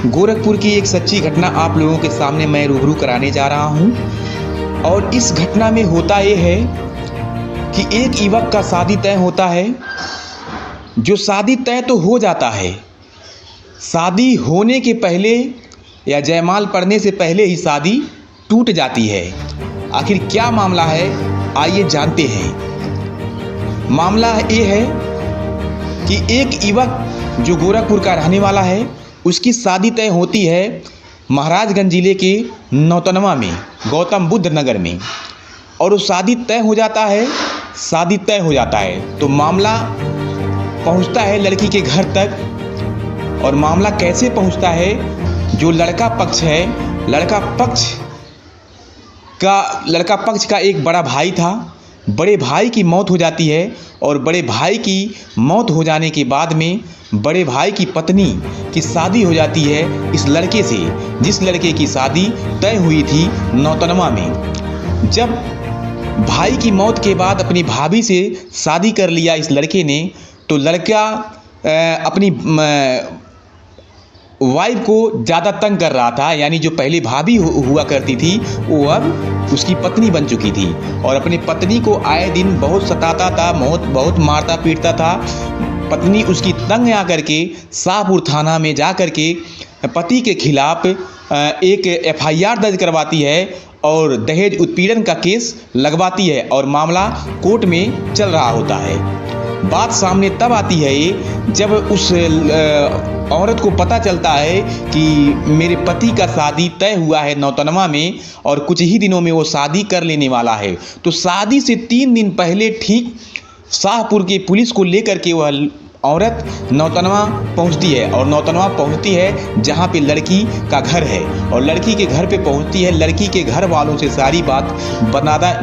गोरखपुर की एक सच्ची घटना आप लोगों के सामने मैं रूबरू कराने जा रहा हूं। और इस घटना में होता ये है कि एक युवक का शादी तय होता है। जो शादी तय तो हो जाता है, शादी होने के पहले या जयमाल पड़ने से पहले ही शादी टूट जाती है। आखिर क्या मामला है, आइए जानते हैं। मामला ये है कि एक युवक जो गोरखपुर का रहने वाला है, उसकी शादी तय होती है महाराजगंज जिले के नौतनवा में, गौतम बुद्ध नगर में। और वो शादी तय हो जाता है, शादी तय हो जाता है तो मामला पहुंचता है लड़की के घर तक। और मामला कैसे पहुंचता है, जो लड़का पक्ष है, लड़का पक्ष का एक बड़ा भाई था। बड़े भाई की मौत हो जाती है और बड़े भाई की मौत हो जाने के बाद में बड़े भाई की पत्नी की शादी हो जाती है इस लड़के से, जिस लड़के की शादी तय हुई थी नौतनवा में। जब भाई की मौत के बाद अपनी भाभी से शादी कर लिया इस लड़के ने, तो लड़का अपनी वाइफ को ज़्यादा तंग कर रहा था। यानी जो पहले भाभी हुआ करती थी वो अब उसकी पत्नी बन चुकी थी और अपनी पत्नी को आए दिन बहुत सताता था, बहुत मारता पीटता था। पत्नी उसकी तंग आकर के शाहपुर थाना में जा कर के पति के खिलाफ एक एफआईआर दर्ज करवाती है और दहेज उत्पीड़न का केस लगवाती है और मामला कोर्ट में चल रहा होता है। बात सामने तब आती है ये जब उस औरत को पता चलता है कि मेरे पति का शादी तय हुआ है नौतनवा में और कुछ ही दिनों में वो शादी कर लेने वाला है। तो शादी से 3 दिन पहले ठीक शाहपुर की पुलिस को लेकर के वह औरत नौतनवा पहुंचती है और नौतनवा पहुंचती है जहां पे लड़की का घर है। और लड़की के घर पे पहुंचती है, लड़की के घर वालों से सारी बात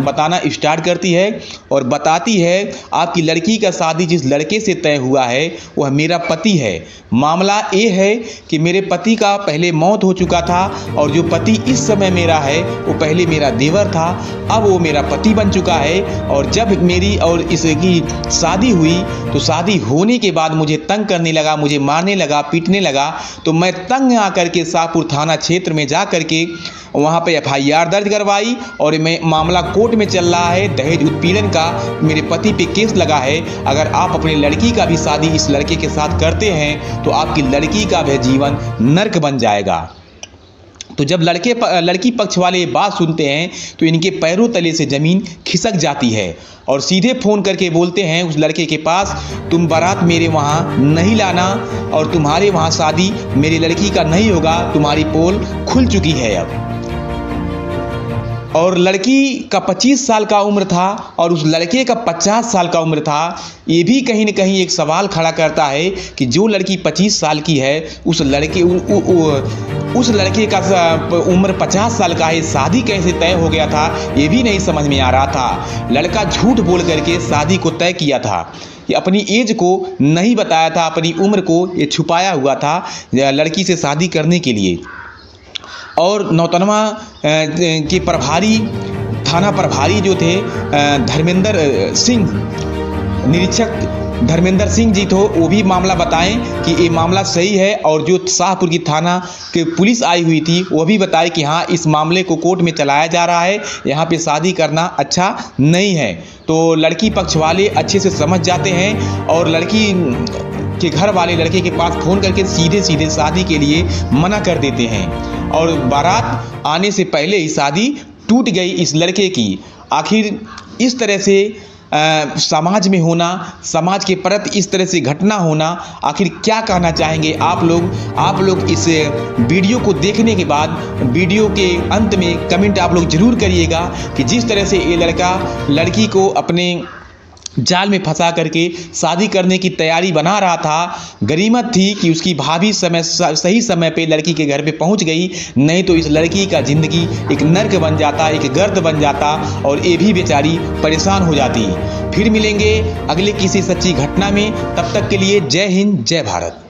बताना स्टार्ट करती है और बताती है आपकी लड़की का शादी जिस लड़के से तय हुआ है वह मेरा पति है। मामला ये है कि मेरे पति का पहले मौत हो चुका था और जो पति इस समय मेरा है वो पहले मेरा देवर था, अब वो मेरा पति बन चुका है। और जब मेरी और इसकी शादी हुई तो शादी होने के बाद मुझे तंग करने लगा, मुझे मारने लगा, पीटने लगा। तो मैं तंग आकर के शाहपुर थाना क्षेत्र में जा कर के वहाँ पे एफआईआर दर्ज करवाई और मैं मामला कोर्ट में चल रहा है। दहेज उत्पीड़न का मेरे पति पे केस लगा है। अगर आप अपनी लड़की का भी शादी इस लड़के के साथ करते हैं तो आपकी लड़की का भी जीवन नर्क बन जाएगा। तो जब लड़की पक्ष वाले ये बात सुनते हैं तो इनके पैरों तले से ज़मीन खिसक जाती है और सीधे फ़ोन करके बोलते हैं उस लड़के के पास, तुम बारात मेरे वहाँ नहीं लाना और तुम्हारे वहाँ शादी मेरी लड़की का नहीं होगा, तुम्हारी पोल खुल चुकी है अब। और लड़की का 25 साल का उम्र था और उस लड़के का 50 साल का उम्र था। ये भी कहीं न कहीं एक सवाल खड़ा करता है कि जो लड़की 25 साल की है उस लड़के का उम्र 50 साल का है, शादी कैसे तय हो गया था ये भी नहीं समझ में आ रहा था। लड़का झूठ बोल करके शादी को तय किया था, ये अपनी एज को नहीं बताया था, अपनी उम्र को ये छुपाया हुआ था लड़की से शादी करने के लिए। और नौतनवा के प्रभारी, थाना प्रभारी जो थे धर्मेंद्र सिंह, निरीक्षक धर्मेंद्र सिंह जी तो वो भी मामला बताएं कि ये मामला सही है। और जो शाहपुर की थाना के पुलिस आई हुई थी वो भी बताए कि हाँ इस मामले को कोर्ट में चलाया जा रहा है, यहाँ पे शादी करना अच्छा नहीं है। तो लड़की पक्ष वाले अच्छे से समझ जाते हैं और लड़की के घर वाले लड़के के पास फ़ोन करके सीधे शादी के लिए मना कर देते हैं और बारात आने से पहले ही शादी टूट गई इस लड़के की। आखिर इस तरह से समाज में होना, समाज के प्रति इस तरह से घटना होना, आखिर क्या कहना चाहेंगे आप लोग इस वीडियो को देखने के बाद वीडियो के अंत में कमेंट आप लोग ज़रूर करिएगा कि जिस तरह से ये लड़का लड़की को अपने जाल में फंसा करके शादी करने की तैयारी बना रहा था। गनीमत थी कि उसकी भाभी सही समय पे लड़की के घर पे पहुंच गई, नहीं तो इस लड़की का ज़िंदगी एक नर्क बन जाता, एक गर्द बन जाता और ये भी बेचारी परेशान हो जाती। फिर मिलेंगे अगले किसी सच्ची घटना में, तब तक के लिए जय हिंद, जय भारत।